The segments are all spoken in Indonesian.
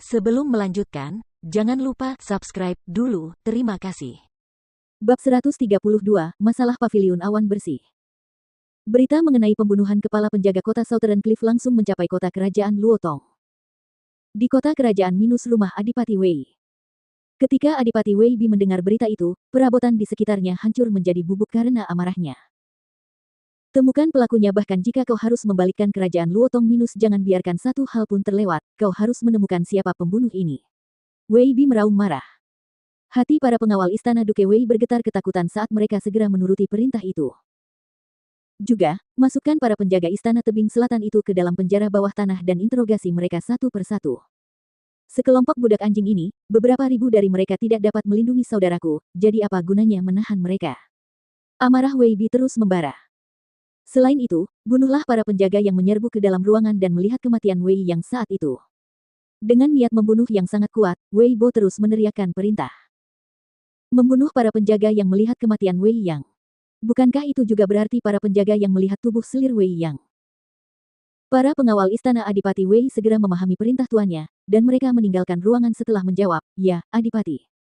Sebelum melanjutkan, jangan lupa subscribe dulu, terima kasih. Bab 132, Masalah Paviliun Awan Bersih. Berita mengenai pembunuhan kepala penjaga kota Southern Cliff langsung mencapai kota kerajaan Luotong. Di kota kerajaan minus rumah Adipati Wei. Ketika Adipati Wei Bi mendengar berita itu, perabotan di sekitarnya hancur menjadi bubuk karena amarahnya. Temukan pelakunya, bahkan jika kau harus membalikkan kerajaan Luotong minus, jangan biarkan satu hal pun terlewat, kau harus menemukan siapa pembunuh ini. Wei Bi meraung marah. Hati para pengawal istana Duke Wei bergetar ketakutan saat mereka segera menuruti perintah itu. Juga, masukkan para penjaga istana tebing selatan itu ke dalam penjara bawah tanah dan interogasi mereka satu persatu. Sekelompok budak anjing ini, beberapa ribu dari mereka tidak dapat melindungi saudaraku, jadi apa gunanya menahan mereka? Amarah Wei Bi terus membara. Selain itu, bunuhlah para penjaga yang menyerbu ke dalam ruangan dan melihat kematian Wei yang saat itu. Dengan niat membunuh yang sangat kuat, Wei Bo terus meneriakkan perintah. Membunuh para penjaga yang melihat kematian Wei Yang. Bukankah itu juga berarti para penjaga yang melihat tubuh selir Wei Yang? Para pengawal istana Adipati Wei segera memahami perintah tuannya, dan mereka meninggalkan ruangan setelah menjawab, "Ya, Adipati."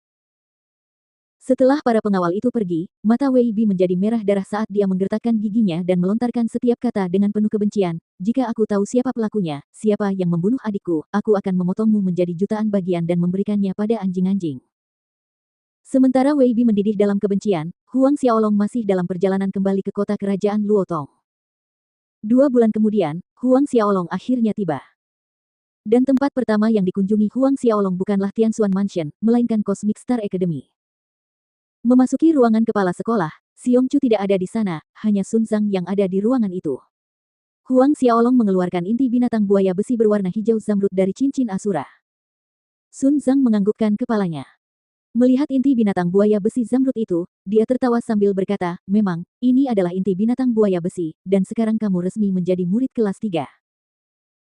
Setelah para pengawal itu pergi, mata Wei Bi menjadi merah darah saat dia menggertakkan giginya dan melontarkan setiap kata dengan penuh kebencian. "Jika aku tahu siapa pelakunya, siapa yang membunuh adikku, aku akan memotongmu menjadi jutaan bagian dan memberikannya pada anjing-anjing." Sementara Wei Bi mendidih dalam kebencian, Huang Xiaolong masih dalam perjalanan kembali ke kota kerajaan Luotong. 2 bulan kemudian, Huang Xiaolong akhirnya tiba. Dan tempat pertama yang dikunjungi Huang Xiaolong bukanlah Tianxuan Mansion, melainkan Cosmic Star Academy. Memasuki ruangan kepala sekolah, Xiong Chu tidak ada di sana, hanya Sun Zhang yang ada di ruangan itu. Huang Xiaolong mengeluarkan inti binatang buaya besi berwarna hijau zamrud dari cincin Asura. Sun Zhang menganggukkan kepalanya. Melihat inti binatang buaya besi zamrud itu, dia tertawa sambil berkata, "Memang, ini adalah inti binatang buaya besi, dan sekarang kamu resmi menjadi murid kelas 3.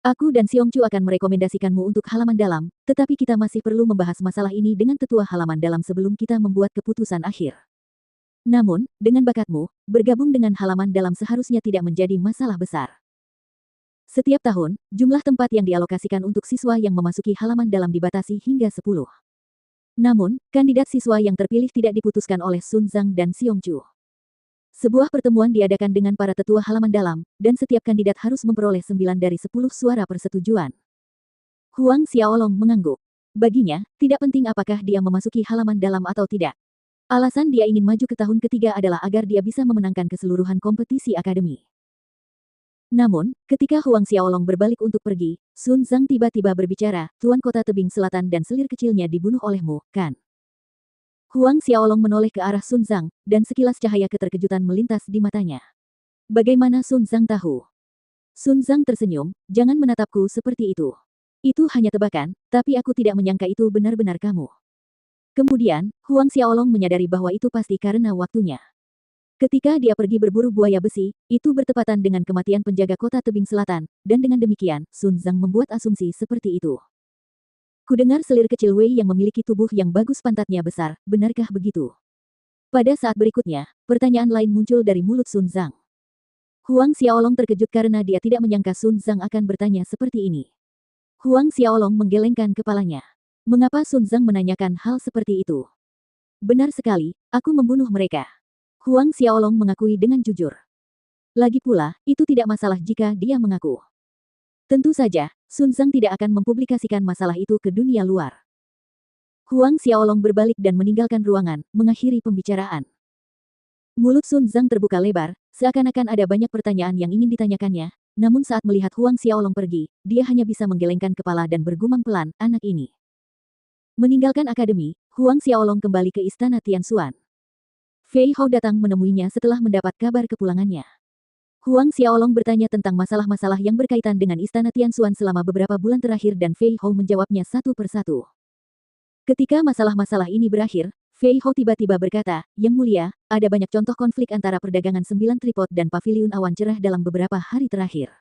Aku dan Xiong Chu akan merekomendasikanmu untuk halaman dalam, tetapi kita masih perlu membahas masalah ini dengan tetua halaman dalam sebelum kita membuat keputusan akhir. Namun, dengan bakatmu, bergabung dengan halaman dalam seharusnya tidak menjadi masalah besar." Setiap tahun, jumlah tempat yang dialokasikan untuk siswa yang memasuki halaman dalam dibatasi hingga 10. Namun, kandidat siswa yang terpilih tidak diputuskan oleh Sun Zhang dan Xiong Chu. Sebuah pertemuan diadakan dengan para tetua halaman dalam, dan setiap kandidat harus memperoleh 9 dari 10 suara persetujuan. Huang Xiaolong mengangguk. Baginya, tidak penting apakah dia memasuki halaman dalam atau tidak. Alasan dia ingin maju ke tahun ketiga adalah agar dia bisa memenangkan keseluruhan kompetisi akademi. Namun, ketika Huang Xiaolong berbalik untuk pergi, Sun Zhang tiba-tiba berbicara, "Tuan kota tebing selatan dan selir kecilnya dibunuh olehmu, kan?" Huang Xiaolong menoleh ke arah Sun Zhang, dan sekilas cahaya keterkejutan melintas di matanya. Bagaimana Sun Zhang tahu? Sun Zhang tersenyum, "Jangan menatapku seperti itu. Itu hanya tebakan, tapi aku tidak menyangka itu benar-benar kamu." Kemudian, Huang Xiaolong menyadari bahwa itu pasti karena waktunya. Ketika dia pergi berburu buaya besi, itu bertepatan dengan kematian penjaga kota tebing selatan, dan dengan demikian, Sun Zhang membuat asumsi seperti itu. "Kudengar selir kecil Wei yang memiliki tubuh yang bagus pantatnya besar, benarkah begitu?" Pada saat berikutnya, pertanyaan lain muncul dari mulut Sun Zhang. Huang Xiaolong terkejut karena dia tidak menyangka Sun Zhang akan bertanya seperti ini. Huang Xiaolong menggelengkan kepalanya. Mengapa Sun Zhang menanyakan hal seperti itu? "Benar sekali, aku membunuh mereka." Huang Xiaolong mengakui dengan jujur. Lagi pula, itu tidak masalah jika dia mengaku. Tentu saja, Sun Zhang tidak akan mempublikasikan masalah itu ke dunia luar. Huang Xiaolong berbalik dan meninggalkan ruangan, mengakhiri pembicaraan. Mulut Sun Zhang terbuka lebar, seakan-akan ada banyak pertanyaan yang ingin ditanyakannya, namun saat melihat Huang Xiaolong pergi, dia hanya bisa menggelengkan kepala dan bergumam pelan, "Anak ini." Meninggalkan akademi, Huang Xiaolong kembali ke istana Tianxuan. Fei Hao datang menemuinya setelah mendapat kabar kepulangannya. Huang Xiaolong bertanya tentang masalah-masalah yang berkaitan dengan istana Tianxuan selama beberapa bulan terakhir dan Fei Hao menjawabnya satu persatu. Ketika masalah-masalah ini berakhir, Fei Hao tiba-tiba berkata, "Yang mulia, ada banyak contoh konflik antara perdagangan 9 tripod dan Paviliun Awan Cerah dalam beberapa hari terakhir."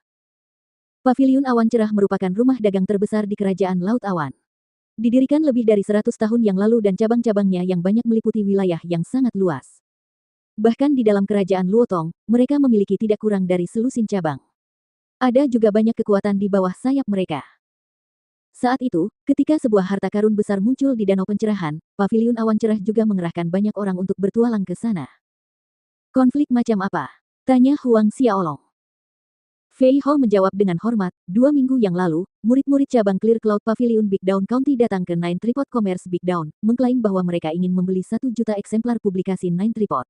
Paviliun Awan Cerah merupakan rumah dagang terbesar di Kerajaan Laut Awan. Didirikan lebih dari 100 tahun yang lalu dan cabang-cabangnya yang banyak meliputi wilayah yang sangat luas. Bahkan di dalam kerajaan Luotong, mereka memiliki tidak kurang dari selusin cabang. Ada juga banyak kekuatan di bawah sayap mereka. Saat itu, ketika sebuah harta karun besar muncul di danau pencerahan, paviliun awan cerah juga mengerahkan banyak orang untuk bertualang ke sana. Konflik macam apa? Tanya Huang Xiaolong. Fei Hao menjawab dengan hormat, 2 minggu yang lalu, murid-murid cabang Clear Cloud Pavilion Big Down County datang ke Nine Tripod Commerce Big Down, mengklaim bahwa mereka ingin membeli 1 juta eksemplar publikasi Nine Tripod.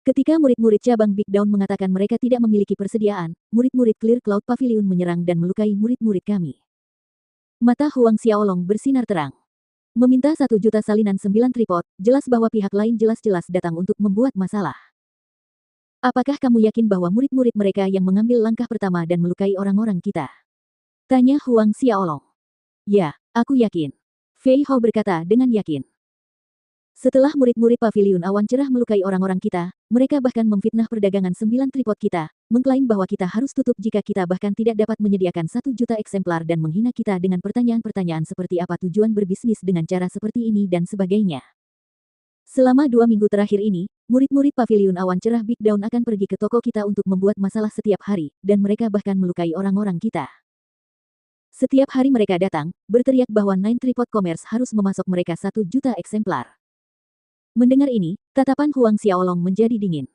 Ketika murid-murid cabang Big Down mengatakan mereka tidak memiliki persediaan, murid-murid Clear Cloud Pavilion menyerang dan melukai murid-murid kami. Mata Huang Xiaolong bersinar terang. Meminta 1 juta salinan 9 tripod, jelas bahwa pihak lain jelas-jelas datang untuk membuat masalah. Apakah kamu yakin bahwa murid-murid mereka yang mengambil langkah pertama dan melukai orang-orang kita? Tanya Huang Xiaolong. Ya, aku yakin. Fei Hao berkata dengan yakin. Setelah murid-murid paviliun awan cerah melukai orang-orang kita, mereka bahkan memfitnah perdagangan 9 tripod kita, mengklaim bahwa kita harus tutup jika kita bahkan tidak dapat menyediakan 1 juta eksemplar dan menghina kita dengan pertanyaan-pertanyaan seperti apa tujuan berbisnis dengan cara seperti ini dan sebagainya. Selama 2 minggu terakhir ini, murid-murid paviliun awan cerah Big Down akan pergi ke toko kita untuk membuat masalah setiap hari, dan mereka bahkan melukai orang-orang kita. Setiap hari mereka datang, berteriak bahwa Nine Tripod Commerce harus memasok mereka 1 juta eksemplar. Mendengar ini, tatapan Huang Xiaolong menjadi dingin.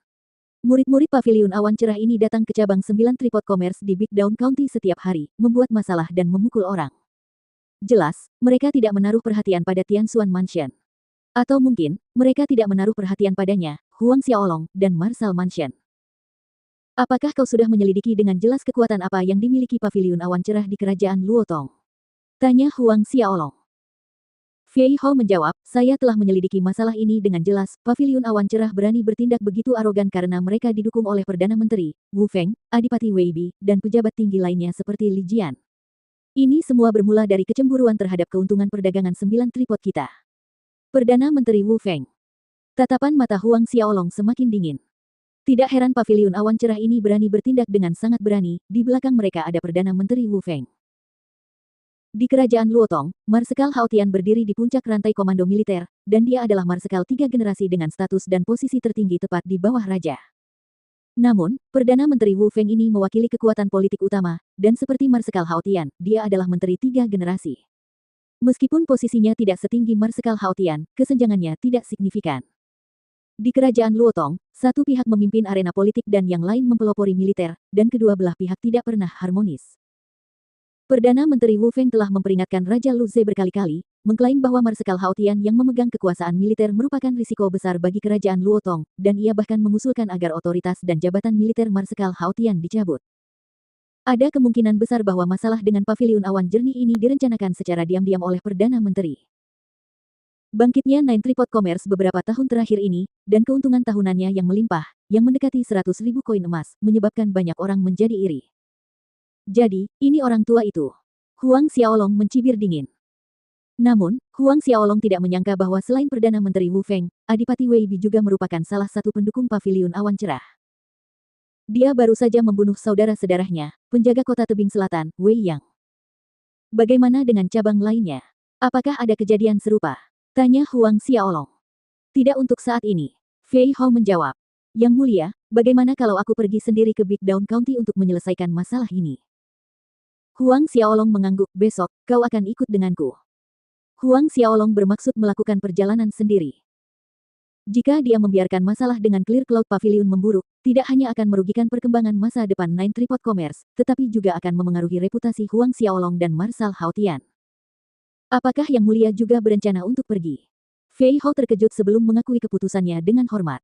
Murid-murid paviliun awan cerah ini datang ke cabang 9 Tripod Commerce di Big Down County setiap hari, membuat masalah dan memukul orang. Jelas, mereka tidak menaruh perhatian pada Tianxuan Mansion. Atau mungkin, mereka tidak menaruh perhatian padanya, Huang Xiaolong, dan Marshall Mansion. Apakah kau sudah menyelidiki dengan jelas kekuatan apa yang dimiliki paviliun awan cerah di kerajaan Luotong? Tanya Huang Xiaolong. Fei Hao menjawab, saya telah menyelidiki masalah ini dengan jelas, paviliun awan cerah berani bertindak begitu arogan karena mereka didukung oleh Perdana Menteri, Wu Feng, Adipati Weibi, dan pejabat tinggi lainnya seperti Li Jian. Ini semua bermula dari kecemburuan terhadap keuntungan perdagangan 9 tripod kita. Perdana Menteri Wu Feng. Tatapan mata Huang Xiaolong semakin dingin. Tidak heran paviliun awan cerah ini berani bertindak dengan sangat berani, di belakang mereka ada Perdana Menteri Wu Feng. Di kerajaan Luotong, Marsekal Hao Tian berdiri di puncak rantai komando militer, dan dia adalah Marsekal 3 generasi dengan status dan posisi tertinggi tepat di bawah raja. Namun, Perdana Menteri Wu Feng ini mewakili kekuatan politik utama, dan seperti Marsekal Hao Tian, dia adalah menteri 3 generasi. Meskipun posisinya tidak setinggi Marsekal Hao Tian, kesenjangannya tidak signifikan. Di kerajaan Luotong, satu pihak memimpin arena politik dan yang lain mempelopori militer, dan kedua belah pihak tidak pernah harmonis. Perdana Menteri Wu Feng telah memperingatkan Raja Lu Zhe berkali-kali, mengklaim bahwa Marsekal Hao Tian yang memegang kekuasaan militer merupakan risiko besar bagi kerajaan Luotong, dan ia bahkan mengusulkan agar otoritas dan jabatan militer Marsekal Hao Tian dicabut. Ada kemungkinan besar bahwa masalah dengan paviliun awan jernih ini direncanakan secara diam-diam oleh Perdana Menteri. Bangkitnya Nine Tripod Commerce beberapa tahun terakhir ini, dan keuntungan tahunannya yang melimpah, yang mendekati 100.000 koin emas, menyebabkan banyak orang menjadi iri. Jadi, ini orang tua itu. Huang Xiaolong mencibir dingin. Namun, Huang Xiaolong tidak menyangka bahwa selain Perdana Menteri Wu Feng, Adipati Weibi juga merupakan salah satu pendukung paviliun awan cerah. Dia baru saja membunuh saudara-saudaranya, penjaga kota tebing selatan, Wei Yang. Bagaimana dengan cabang lainnya? Apakah ada kejadian serupa? Tanya Huang Xiaolong. Tidak untuk saat ini. Fei Hao menjawab. Yang mulia, bagaimana kalau aku pergi sendiri ke Big Down County untuk menyelesaikan masalah ini? Huang Xiaolong mengangguk, besok, kau akan ikut denganku. Huang Xiaolong bermaksud melakukan perjalanan sendiri. Jika dia membiarkan masalah dengan Clear Cloud Pavilion memburuk, tidak hanya akan merugikan perkembangan masa depan Nine Tripod Commerce, tetapi juga akan memengaruhi reputasi Huang Xiaolong dan Marshall Hao Tian. Apakah Yang Mulia juga berencana untuk pergi? Fei Hao terkejut sebelum mengakui keputusannya dengan hormat.